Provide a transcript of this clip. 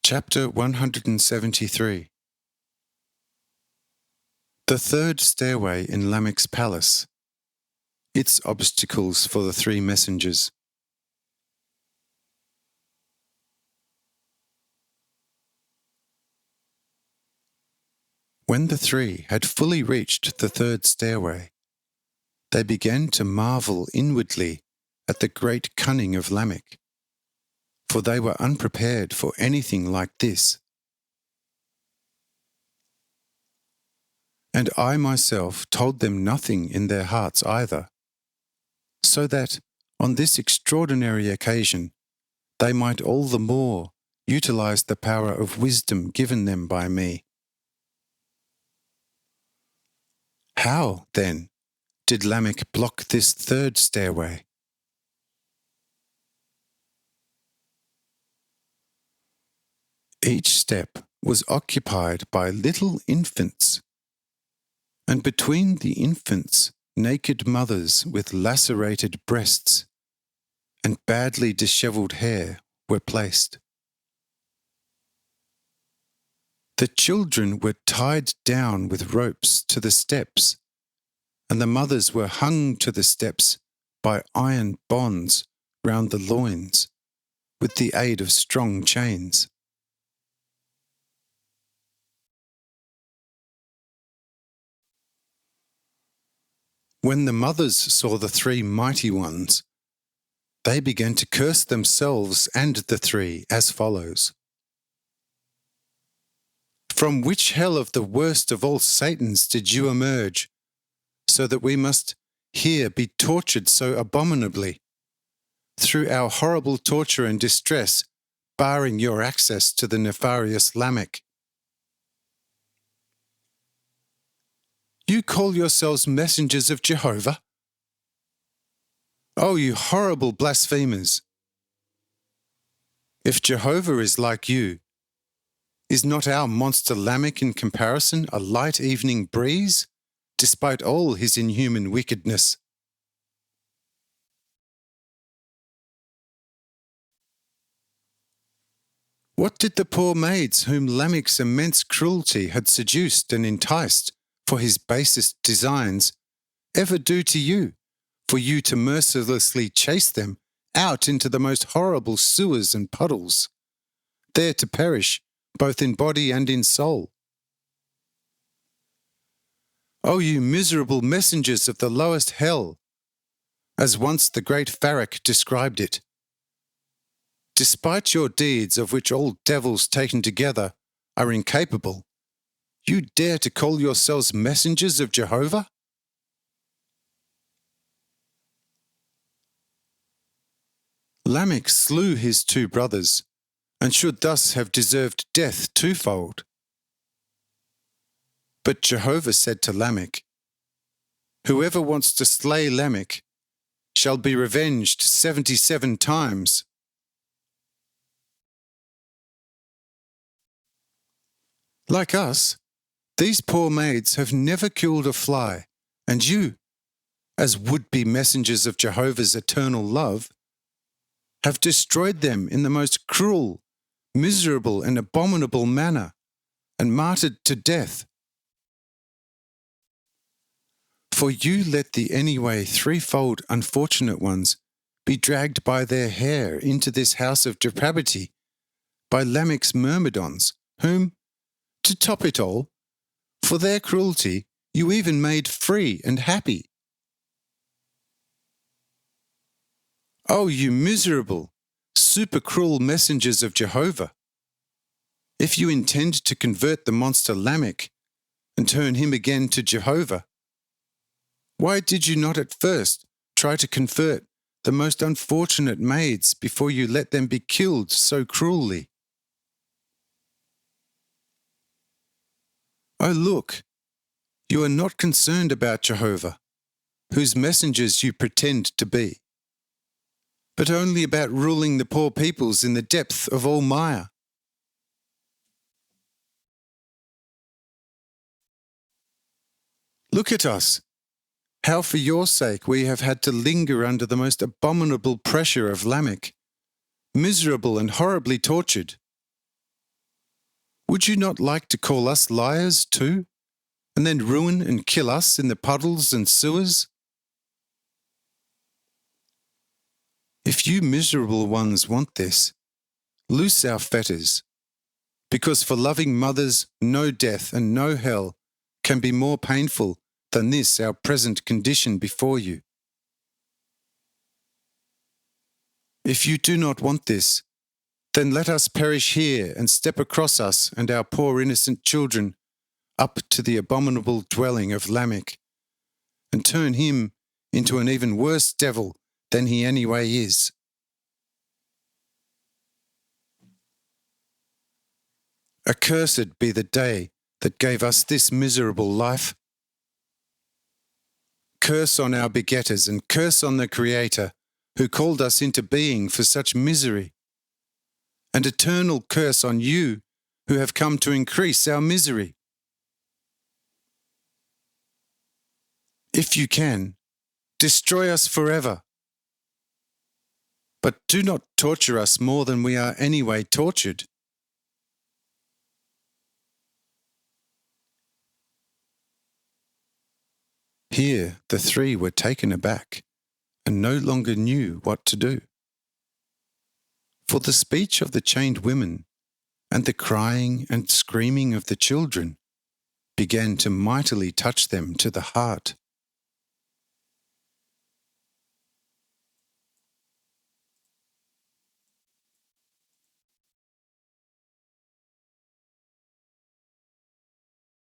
Chapter 173. The third stairway in Lamech's palace. Its obstacles for the three messengers. When the three had fully reached the third stairway, they began to marvel inwardly at the great cunning of Lamech, for they were unprepared for anything like this. And I myself told them nothing in their hearts either, so that, on this extraordinary occasion, they might all the more utilize the power of wisdom given them by me. How, then, did Lamech block this third stairway? Each step was occupied by little infants, and between the infants, naked mothers with lacerated breasts and badly dishevelled hair were placed. The children were tied down with ropes to the steps, and the mothers were hung to the steps by iron bonds round the loins with the aid of strong chains. When the mothers saw the three mighty ones, they began to curse themselves and the three as follows. From which hell of the worst of all Satans did you emerge, so that we must here be tortured so abominably, through our horrible torture and distress, barring your access to the nefarious Lamech? You call yourselves messengers of Jehovah? Oh, you horrible blasphemers! If Jehovah is like you, is not our monster Lamech in comparison a light evening breeze, despite all his inhuman wickedness? What did the poor maids whom Lamech's immense cruelty had seduced and enticed for his basest designs ever do to you, for you to mercilessly chase them out into the most horrible sewers and puddles, there to perish both in body and in soul? O you miserable messengers of the lowest hell, as once the great Farach described it, despite your deeds of which all devils taken together are incapable, you dare to call yourselves messengers of Jehovah? Lamech slew his two brothers, and should thus have deserved death twofold. But Jehovah said to Lamech, whoever wants to slay Lamech shall be revenged 77 times. Like us, these poor maids have never killed a fly, and you, as would-be messengers of Jehovah's eternal love, have destroyed them in the most cruel, miserable and abominable manner, and martyred to death. For you let the anyway threefold unfortunate ones be dragged by their hair into this house of depravity by Lamech's myrmidons, whom, to top it all, for their cruelty you even made free and happy. Oh, you miserable, super-cruel messengers of Jehovah! If you intend to convert the monster Lamech and turn him again to Jehovah, why did you not at first try to convert the most unfortunate maids before you let them be killed so cruelly? Oh, look, you are not concerned about Jehovah, whose messengers you pretend to be, but only about ruling the poor peoples in the depth of all mire. Look at us, how for your sake we have had to linger under the most abominable pressure of Lamech, miserable and horribly tortured. Would you not like to call us liars too, and then ruin and kill us in the puddles and sewers? If you miserable ones want this, loose our fetters, because for loving mothers no death and no hell can be more painful than this our present condition before you. If you do not want this, then let us perish here and step across us and our poor innocent children up to the abominable dwelling of Lamech, and turn him into an even worse devil than he anyway is. Accursed be the day that gave us this miserable life. Curse on our begetters and curse on the Creator, who called us into being for such misery. And eternal curse on you, who have come to increase our misery. If you can, destroy us forever. But do not torture us more than we are anyway tortured. Here the three were taken aback and no longer knew what to do. For the speech of the chained women and the crying and screaming of the children began to mightily touch them to the heart.